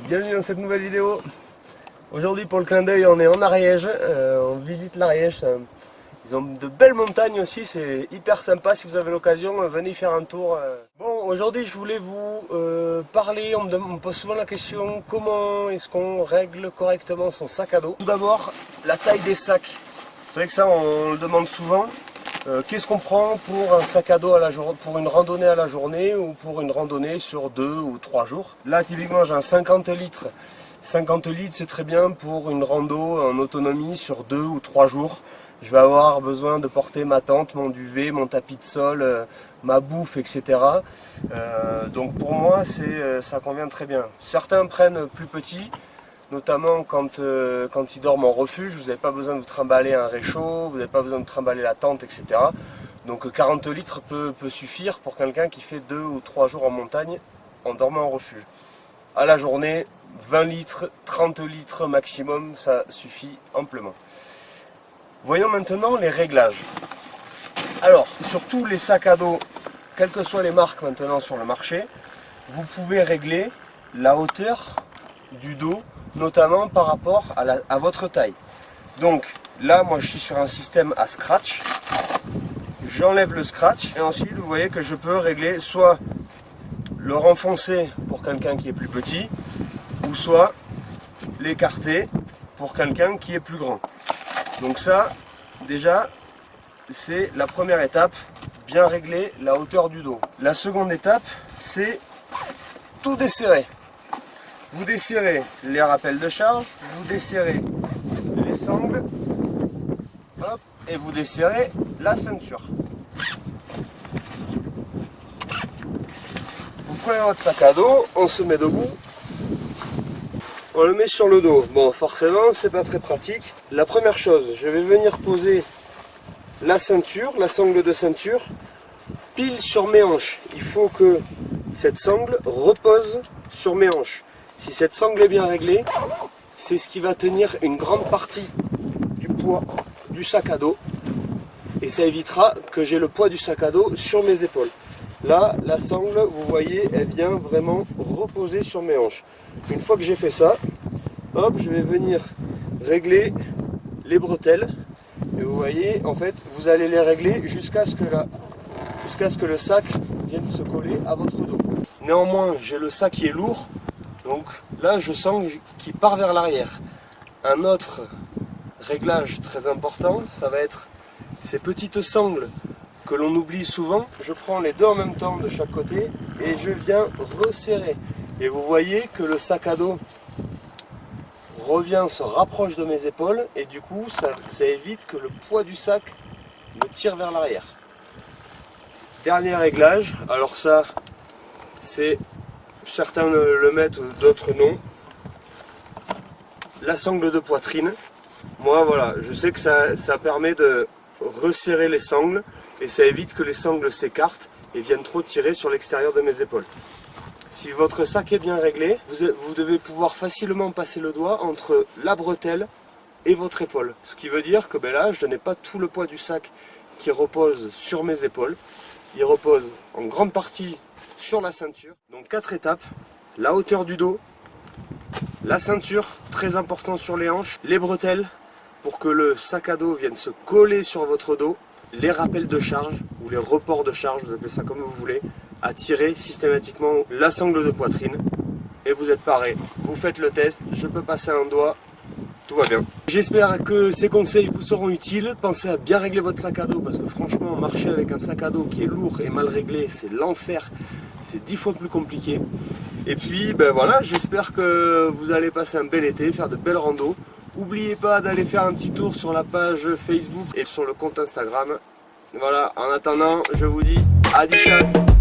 Bienvenue dans cette nouvelle vidéo. Aujourd'hui pour le clin d'œil on est en Ariège, on visite l'Ariège. Ils ont de belles montagnes aussi, c'est hyper sympa. Si vous avez l'occasion, venez y faire un tour. Bon, aujourd'hui je voulais vous parler, on me pose souvent la question, comment est-ce qu'on règle correctement son sac à dos? Tout d'abord, la taille des sacs. Vous savez que ça on le demande souvent. Qu'est-ce qu'on prend pour un sac à dos à la journée, pour une randonnée à la journée ou pour une randonnée sur 2 ou 3 jours? Là typiquement j'ai un 50 litres. 50 litres c'est très bien pour une rando en autonomie sur 2 ou 3 jours. Je vais avoir besoin de porter ma tente, mon duvet, mon tapis de sol, ma bouffe, etc. Donc pour moi ça convient très bien. Certains prennent plus petit. Notamment quand ils dorment en refuge, vous n'avez pas besoin de vous trimballer un réchaud, vous n'avez pas besoin de trimballer la tente, etc. Donc 40 litres peut suffire pour quelqu'un qui fait 2 ou 3 jours en montagne en dormant en refuge. À la journée, 20 litres, 30 litres maximum, ça suffit amplement. Voyons maintenant les réglages. Alors, sur tous les sacs à dos, quelles que soient les marques maintenant sur le marché, vous pouvez régler la hauteur du dos, notamment par rapport à votre taille. Donc là moi je suis sur un système à scratch, j'enlève le scratch et ensuite vous voyez que je peux régler soit le renfoncer pour quelqu'un qui est plus petit ou soit l'écarter pour quelqu'un qui est plus grand. Donc ça déjà c'est la première étape, bien régler la hauteur du dos. La seconde étape c'est tout desserrer. Vous desserrez les rappels de charge, vous desserrez les sangles, hop, et vous desserrez la ceinture. Vous prenez votre sac à dos, on se met debout, on le met sur le dos. Bon, forcément, c'est pas très pratique. La première chose, je vais venir poser la ceinture, la sangle de ceinture, pile sur mes hanches. Il faut que cette sangle repose sur mes hanches. Si cette sangle est bien réglée, c'est ce qui va tenir une grande partie du poids du sac à dos. Et ça évitera que j'ai le poids du sac à dos sur mes épaules. Là, la sangle, vous voyez, elle vient vraiment reposer sur mes hanches. Une fois que j'ai fait ça, hop, je vais venir régler les bretelles. Et vous voyez, en fait, vous allez les régler jusqu'à ce que le sac vienne se coller à votre dos. Néanmoins, j'ai le sac qui est lourd. Donc là, je sens qu'il part vers l'arrière. Un autre réglage très important, ça va être ces petites sangles que l'on oublie souvent. Je prends les deux en même temps de chaque côté et je viens resserrer. Et vous voyez que le sac à dos revient, se rapproche de mes épaules et du coup, ça évite que le poids du sac me tire vers l'arrière. Dernier réglage, alors ça, c'est... Certains le mettent, d'autres non. La sangle de poitrine. Moi voilà, je sais que ça permet de resserrer les sangles et ça évite que les sangles s'écartent et viennent trop tirer sur l'extérieur de mes épaules. Si votre sac est bien réglé, vous devez pouvoir facilement passer le doigt entre la bretelle et votre épaule. Ce qui veut dire que là, je n'ai pas tout le poids du sac qui repose sur mes épaules. Il repose en grande partie sur la ceinture. Donc 4 étapes, la hauteur du dos, la ceinture, très important sur les hanches, les bretelles pour que le sac à dos vienne se coller sur votre dos, les rappels de charge ou les reports de charge, vous appelez ça comme vous voulez, à tirer systématiquement la sangle de poitrine et vous êtes paré. Vous faites le test, je peux passer un doigt, tout va bien. J'espère que ces conseils vous seront utiles. Pensez à bien régler votre sac à dos parce que franchement, marcher avec un sac à dos qui est lourd et mal réglé, c'est l'enfer. C'est 10 fois plus compliqué. Et puis, ben voilà, j'espère que vous allez passer un bel été, faire de belles randos. N'oubliez pas d'aller faire un petit tour sur la page Facebook et sur le compte Instagram. Voilà, en attendant, je vous dis à 10 chats.